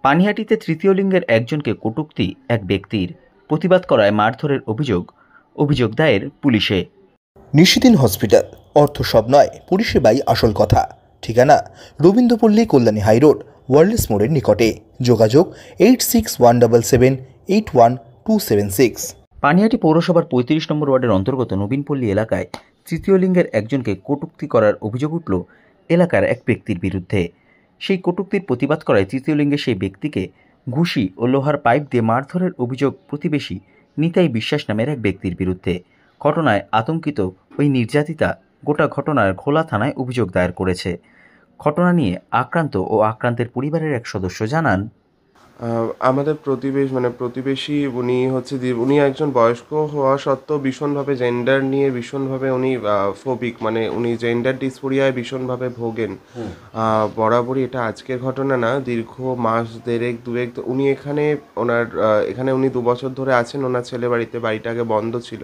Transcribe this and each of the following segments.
পানিহাটিতে তৃতীয় লিঙ্গের একজনকে কটূক্তি এক ব্যক্তির, প্রতিবাদ করায় মারধরের অভিযোগ দায়ের পুলিশে। নিশিদিন হসপিটাল, অর্থ সব নয়, পরিষেবাই আসল কথা। ঠিকানা রবীন্দ্রপল্লী, কল্যাণী হাইরোড, ওয়ার্ল্ডস মোড়ের নিকটে। যোগাযোগ 8617781276। পানিহাটি পৌরসভার 35 নম্বর ওয়ার্ডের অন্তর্গত নবীনপল্লী এলাকায় তৃতীয় লিঙ্গের একজনকে কটূক্তি করার অভিযোগ উঠল এলাকার এক ব্যক্তির বিরুদ্ধে। সেই কটূক্তির প্রতিবাদ করায় তৃতীয় লিঙ্গের সেই ব্যক্তিকে ঘুষি ও লোহার পাইপ দিয়ে মারধরের অভিযোগ প্রতিবেশী নিতাই বিশ্বাস নামের এক ব্যক্তির বিরুদ্ধে। ঘটনায় আতঙ্কিত ওই নির্যাতিতা গোটা ঘটনার ঘোলা থানায় অভিযোগ দায়ের করেছে। ঘটনা নিয়ে আক্রান্ত ও আক্রান্তের পরিবারের এক সদস্য জানান, আমাদের প্রতিবেশী উনি একজন বয়স্ক হওয়া সত্ত্বেও ভীষণভাবে জেন্ডার নিয়ে ভীষণভাবে উনি ফোবিক, উনি জেন্ডার ডিসফোরিয়ায় ভীষণভাবে ভোগেন। বরাবরই এটা আজকের ঘটনা না, দীর্ঘ মাস দুয়েক উনি এখানে উনি 2 বছর ধরে আছেন ওনার ছেলে বাড়িতে। বাড়িটা আগে বন্ধ ছিল,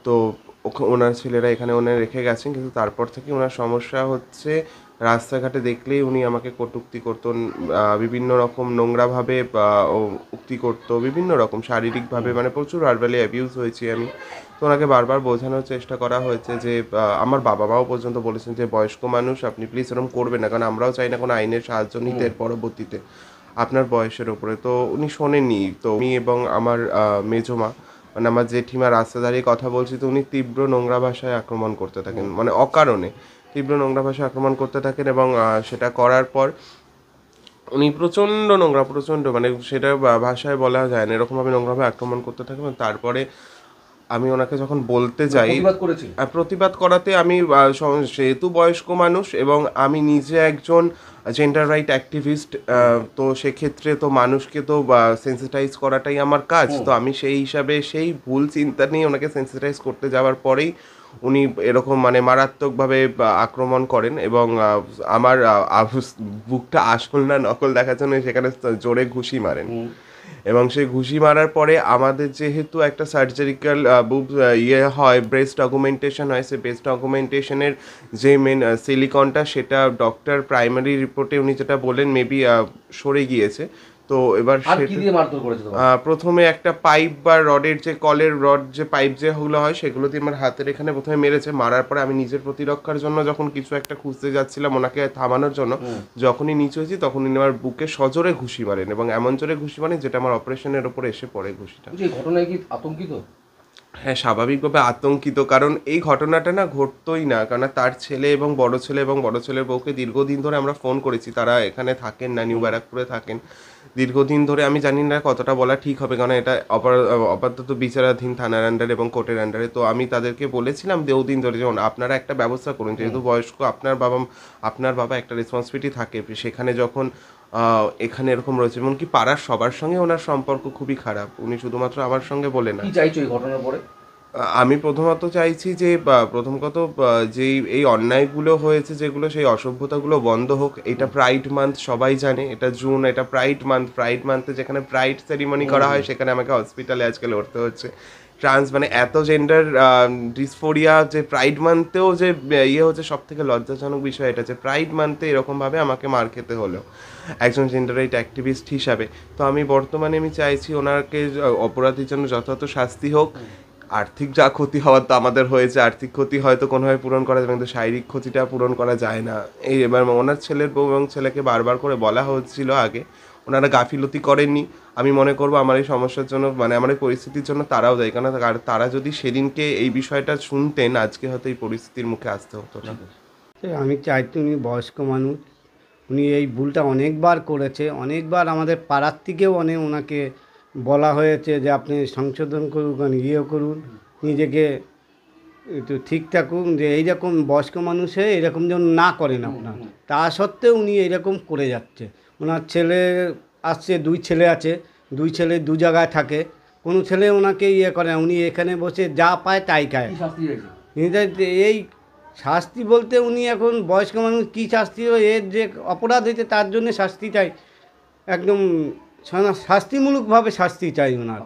তো ওনার ছেলেরা এখানে রেখে গেছেন, কিন্তু তারপর থেকে ওনার সমস্যা হচ্ছে রাস্তাঘাটে দেখলেই উনি আমাকে কটূক্তি করতেন, বিভিন্ন রকম নোংরাভাবে উক্তি করতো, বিভিন্ন রকম শারীরিকভাবে, প্রচুর ভার্বালি অ্যাবিউজ হয়েছি আমি। তো ওনাকে বারবার বোঝানোর চেষ্টা করা হয়েছে যে আমার বাবা মাও পর্যন্ত বলেছেন যে বয়স্ক মানুষ, আপনি প্লিজ এরকম করবেন না, কারণ আমরাও চাই না কোনো আইনের সাহায্য নিতে পরবর্তীতে আপনার বয়সের ওপরে। তো উনি শোনেননি। তো উনি এবং আমার মেজমা, আমার জেঠিমা রাস্তা দাঁড়িয়ে কথা বলছি, তো উনি তীব্র নোংরা ভাষায় আক্রমণ করতে থাকেন, অকারণে তীব্র নোংরা ভাষায় আক্রমণ করতে থাকেন। এবং সেটা করার পর উনি প্রচণ্ড সেটা ভাষায় বলা যায় না, এরকমভাবে নোংরাভাবে আক্রমণ করতে থাকেন। তারপরে আমি ওনাকে যখন বলতে যাই, প্রতিবাদ করাতে আমি যেহেতু বয়স্ক মানুষ এবং আমি নিজে একজন জেন্ডার রাইট অ্যাক্টিভিস্ট, তো সেক্ষেত্রে তো মানুষকে তো সেন্সিটাইজ করাটাই আমার কাজ। তো আমি সেই হিসাবে সেই ভুল চিন্তা নিয়ে ওনাকে সেন্সিটাইজ করতে যাওয়ার পরেই উনি এরকম মারাত্মকভাবে আক্রমণ করেন এবং আমার বুকটা আসল না নকল দেখার জন্য সেখানে জোরে ঘুষি মারেন। এবং সেই ঘুষি মারার পরে আমাদের যেহেতু একটা সার্জারিক্যাল হয়, ব্রেস্ট অগুমেন্টেশন হয়, সেই ব্রেস্ট অগুমেন্টেশনের যে মেন সিলিকনটা, সেটা ডক্টর প্রাইমারি রিপোর্টে উনি যেটা বলেন মেবি সরে গিয়েছে। তো এবার প্রথমে একটা পাইপ বা রডের যে কলের রড যে পাইপ যেগুলো হয় সেগুলো দিয়ে আমার হাতের এখানে প্রথমে মেরেছে। মারার পরে আমি নিজের প্রতিরক্ষার জন্য যখন কিছু একটা খুঁজতে যাচ্ছিলাম ওনাকে থামানোর জন্য, যখনই নিচে হয়েছি তখনই আমার বুকে সজোরে ঘুষি মারেন এবং এমন জোরে ঘুষি মারেন যেটা আমার অপারেশনের ওপর এসে পড়ে ঘুষিটা। ঘটনায় কি আতঙ্কিত? হ্যাঁ, স্বাভাবিকভাবে আতঙ্কিত, কারণ এই ঘটনাটা ঘটতোই না। কারণ তার ছেলে এবং বড় ছেলের বউকে দীর্ঘদিন ধরে আমরা ফোন করেছি, তারা এখানে থাকেন না, নিউ ব্যারাকপুরে থাকেন দীর্ঘদিন ধরে। আমি জানি না কতটা বলা ঠিক হবে, কারণ এটা আপাতত বিচারাধীন থানার আন্ডারে এবং কোর্টের আন্ডারে। তো আমি তাদেরকে বলেছিলাম বহুদিন ধরে, যেমন আপনারা একটা ব্যবস্থা করুন, যেহেতু বয়স্ক আপনার বাবা একটা রেসপন্সিবিলিটি থাকে, সেখানে যখন এখানে এরকম রয়েছে, এমনকি পাড়ার সবার সঙ্গে ওনার সম্পর্ক খুবই খারাপ, উনি শুধুমাত্র আমার সঙ্গে বলে না। কি চাইছো এই ঘটনার পরে? আমি প্রথমত চাইছি যে যেই এই অন্যায়গুলো হয়েছে, যেগুলো সেই অসভ্যতাগুলো বন্ধ হোক। এটা প্রাইড মান্থ, সবাই জানে এটা জুন, এটা প্রাইড মান্থে যেখানে প্রাইড সেরিমনি করা হয় সেখানে আমাকে হসপিটালে আজকে লড়তে হচ্ছে। এত জেন্ডার ডিসফোরিয়া যে প্রাইড মান্থেও যে হচ্ছে, সব থেকে লজ্জাজনক বিষয় এটা যে প্রাইড মান্থে এরকমভাবে আমাকে মার খেতে হলো একজন জেন্ডার রাইট অ্যাক্টিভিস্ট হিসাবে। তো আমি চাইছি ওনাকে অপরাধীর জন্য যথাযথ শাস্তি হোক। আর্থিক যা ক্ষতি হওয়ার তো আমাদের হয়েছে, আর্থিক ক্ষতি হয়তো কোনোভাবে পূরণ করা যাবে, কিন্তু শারীরিক ক্ষতিটা পূরণ করা যায় না। এবার ওনার ছেলের বউ এবং ছেলেকে বারবার করে বলা হচ্ছিল আগে, ওনারা গাফিলতি করেননি। আমি মনে করবো আমার এই সমস্যার জন্য, আমার এই পরিস্থিতির জন্য তারাও দেয়, কারণ তারা যদি সেদিনকে এই বিষয়টা শুনতেন আজকে হয়তো এই পরিস্থিতির মুখে আসতে হতো না। আমি চাইছি, উনি বয়স্ক মানুষ, উনি এই ভুলটা অনেকবার করেছে, অনেকবার আমাদের পাড়ার থেকেও ওনাকে বলা হয়েছে যে আপনি সংশোধন করুন, করুন, নিজেকে একটু ঠিক থাকুন, যে এইরকম বয়স্ক মানুষে এরকম যেন না করেন আপনার। তা সত্ত্বেও উনি এইরকম করে যাচ্ছে। ওনার ছেলে আসছে, 2 ছেলে আছে, 2 ছেলে 2 জায়গায় থাকে, কোনো ছেলে ওনাকে করে না, উনি এখানে বসে যা পায় তাই খায়। এই শাস্তি বলতে উনি এখন বয়স্ক মানুষ, কী শাস্তি, এর যে অপরাধ হয়েছে তার জন্য শাস্তি চাই, একদম শাস্তিমূলকভাবে শাস্তি চাই ওনার।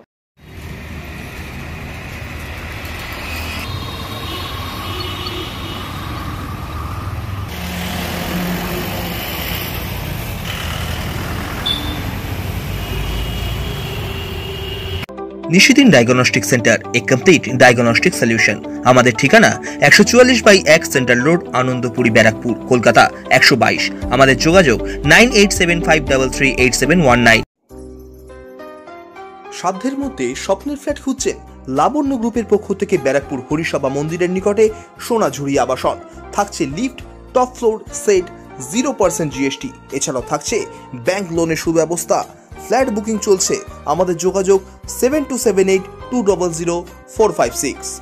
নিশিদিন ডায়াগনস্টিক সেন্টার, এ কমপ্লিট ডায়াগনস্টিক সলিউশন। আমাদের ঠিকানা 144/1 সেন্ট্রাল রোড, আনন্দপুরি, ব্যারাকপুর, কলকাতা 122। আমাদের যোগাযোগ 9875338719। সাধ্যের মধ্যে স্বপ্নের ফ্ল্যাট খুঁজছেন? লাবণ্য গ্রুপের পক্ষ থেকে ব্যারাকপুর হরিসভা মন্দিরের নিকটে সোনাঝুরি আবাসন। থাকছে lift, top floor, set, 0% GST। এছাড়াও থাকছে ব্যাংক লোনের সুব্যবস্থা। ফ্ল্যাট বুকিং চলছে। আমাদের যোগাযোগ 7278200456।